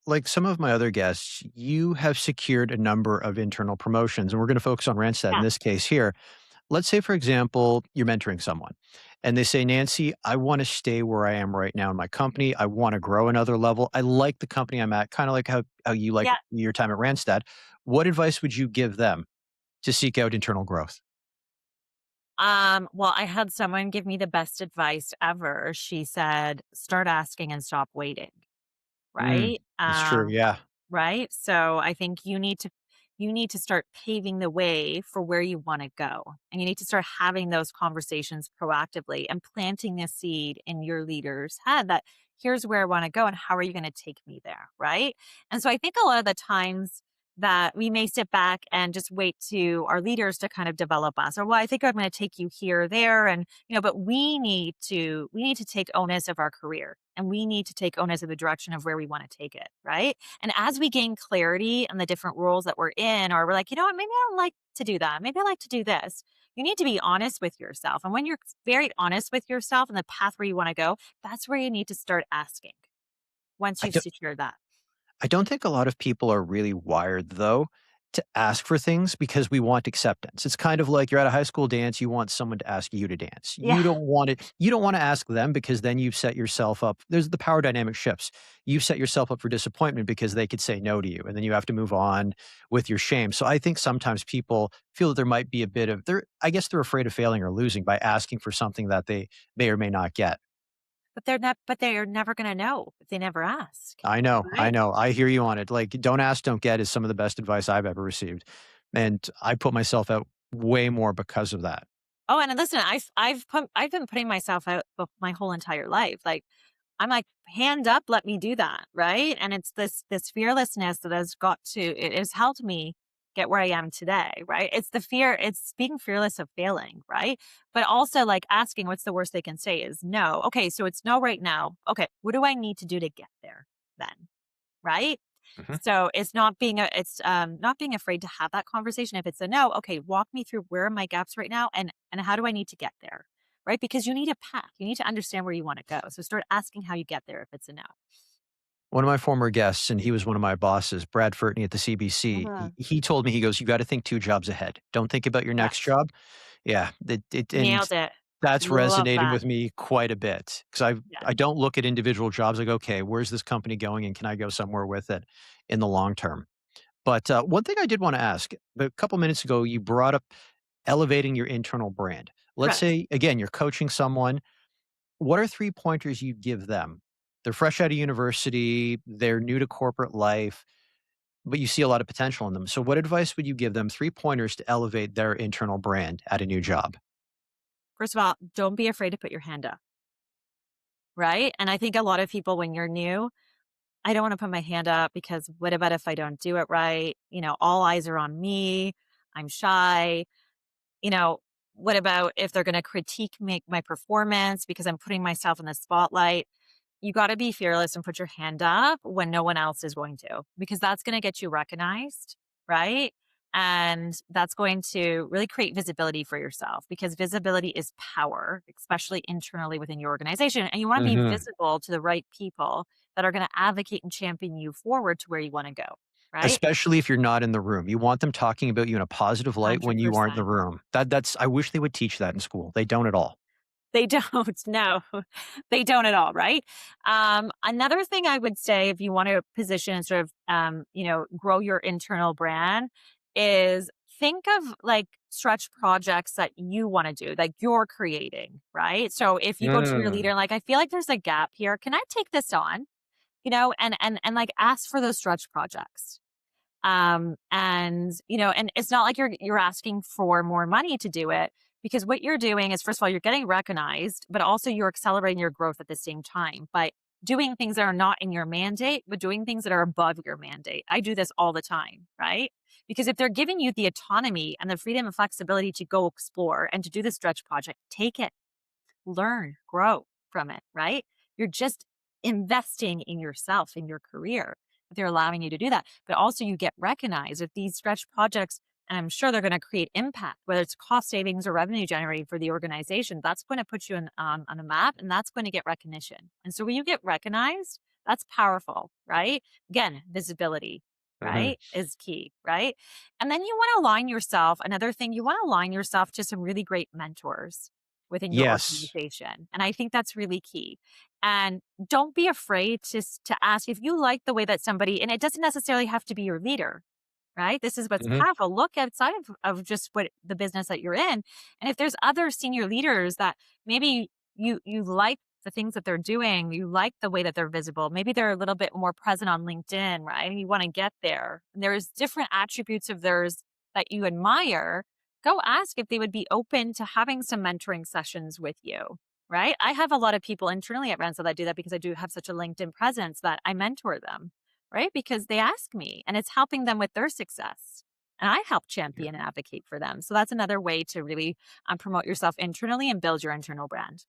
like some of my other guests, you have secured a number of internal promotions, and we're going to focus on Randstad in Yeah. this case here. Let's say, for example, you're mentoring someone and they say, Nancy, I want to stay where I am right now in my company. I want to grow another level. I like the company I'm at, kind of like how you like Yeah. your time at Randstad. What advice would you give them to seek out internal growth? Well, I had someone give me the best advice ever. She said, start asking and stop waiting. Mm, Right? it's true. Yeah. Right? So I think you need to start paving the way for where you want to go. And you need to start having those conversations proactively and planting this seed in your leader's head that here's where I want to go and how are you going to take me there, right? And so I think a lot of the times that we may sit back and just wait to our leaders to kind of develop us or well I think I'm going to take you here or there and but we need to take onus of our career and we need to take onus of the direction of where we want to take it, right? And as we gain clarity on the different roles that we're in, or we're like, you know what, maybe I don't like to do that. Maybe I like to do this. You need to be honest with yourself. And when you're very honest with yourself and the path where you want to go, that's where you need to start asking once I you've do secured that. I don't think a lot of people are really wired, though, to ask for things because we want acceptance. It's kind of like you're at a high school dance, you want someone to ask you to dance. Yeah. You don't want to ask them because then you've set yourself up. There's the power dynamic shifts. You've set yourself up for disappointment because they could say no to you and then you have to move on with your shame. So I think sometimes people feel that there might be a bit of I guess they're afraid of failing or losing by asking for something that they may or may not get. But they're never gonna know if they never ask. I know, I Right? know. I hear you on it. Like, don't ask, don't get is some of the best advice I've ever received. And I put myself out way more because of that. Oh, and listen, I've been putting myself out my whole entire life. Like I'm like, hand up, let me do that, right? And it's this fearlessness that has got to it has helped me get where I am today, right? It's the fear, it's being fearless of failing, right? But also like asking what's the worst they can say is no. Okay, so it's no right now. Okay, what do I need to do to get there then? Right? Mhm. So it's not being afraid to have that conversation. If it's a no, okay, walk me through where are my gaps right now and how do I need to get there? Right? Because you need a path. You need to understand where you want to go. So start asking how you get there if it's a no. One of my former guests, and he was one of my bosses, Brad Furtney at the CBC, Mhm. he told me, he goes, you got to think 2 jobs ahead. Don't think about your next Yes. job. Yeah. And Nailed it. that's Love resonated that. with me quite a bit because Yeah. I don't look at individual jobs like, okay, where's this company going and can I go somewhere with it in the long term? But one thing I did want to ask a couple minutes ago, you brought up elevating your internal brand. Let's Correct. say, again, you're coaching someone. What are 3 pointers you'd give them? They're fresh out of university, they're new to corporate life, but you see a lot of potential in them. So, what advice would you give them? 3 pointers to elevate their internal brand at a new job. First of all, don't be afraid to put your hand up. Right. And I think a lot of people, when you're new, I don't want to put my hand up because what about if I don't do it right? All eyes are on me. I'm shy. you know, what about if they're going to critique my performance because I'm putting myself in the spotlight? You got to be fearless and put your hand up when no one else is going to, because that's going to get you recognized, right? And that's going to really create visibility for yourself because visibility is power, especially internally within your organization. And you want to be Mhm. visible to the right people that are going to advocate and champion you forward to where you want to go, right? Especially if you're not in the room. You want them talking about you in a positive light when you aren't in the 100%. room. That's I wish they would teach that in school. They don't at all. They don't, no. They don't at all, right? Another thing I would say if you want to position and sort of, grow your internal brand is think of like stretch projects that you want to do, like you're creating, right? So if you go to your leader Mm. and like, I feel like there's a gap here. Can I take this on? And like ask for those stretch projects. And it's not like you're asking for more money to do it because what you're doing is first of all you're getting recognized, but also you're accelerating your growth at the same time by doing things that are not in your mandate, but doing things that are above your mandate. I do this all the time, right? Because if they're giving you the autonomy and the freedom and flexibility to go explore and to do the stretch project, take it, learn, grow from it, right? You're just investing in yourself, in your career. They're allowing you to do that. But also, you get recognized with these stretch projects, and I'm sure they're going to create impact, whether it's cost savings or revenue generating for the organization. That's going to put you on a map and that's going to get recognition. And so, when you get recognized, That's powerful, right? Again, visibility, Mhm. right, is key, right? And then you want to align yourself. Another thing, you want to align yourself to some really great mentors within your Yes. organization. And I think that's really key. And don't be afraid to ask if you like the way that somebody, and it doesn't necessarily have to be your leader, right? This is what's Mhm. powerful. Look outside of just what the business that you're in. And if there's other senior leaders that maybe you like the things that they're doing, you like the way that they're visible, maybe they're a little bit more present on LinkedIn, right? And you want to get there. And there's different attributes of theirs that you admire. Go ask if they would be open to having some mentoring sessions with you. Right. I have a lot of people internally at Randstad that do that because I do have such a LinkedIn presence that I mentor them, right? Because they ask me and it's helping them with their success. And I help Yeah. champion and advocate for them. So that's another way to really promote yourself internally and build your internal brand.